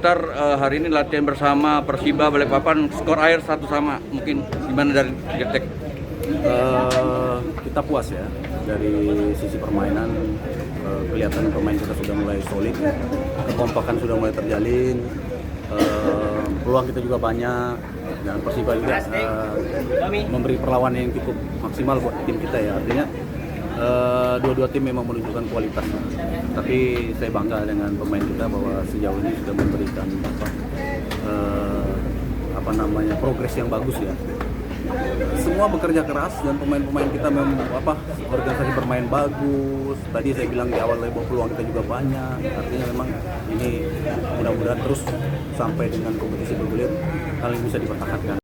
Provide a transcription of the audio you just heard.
komentar hari ini latihan bersama Persiba Balikpapan, skor akhir 1-1. Mungkin gimana dari Getek? Kita puas ya dari sisi permainan. Kelihatan pemain kita sudah mulai solid, kekompakan sudah mulai terjalin, peluang kita juga banyak, dan Persiba juga memberi perlawanan yang cukup maksimal buat tim kita ya. Artinya dua-dua tim memang menunjukkan kualitas, tapi saya bangga dengan pemain kita bahwa sejauh ini sudah memberikan progres yang bagus ya. Semua bekerja keras dan pemain-pemain kita memang organisasi bermain bagus. Tadi saya bilang di awal bahwa peluang kita juga banyak. Artinya memang ini mudah-mudahan terus sampai dengan kompetisi bergulir hal ini bisa dipertahankan.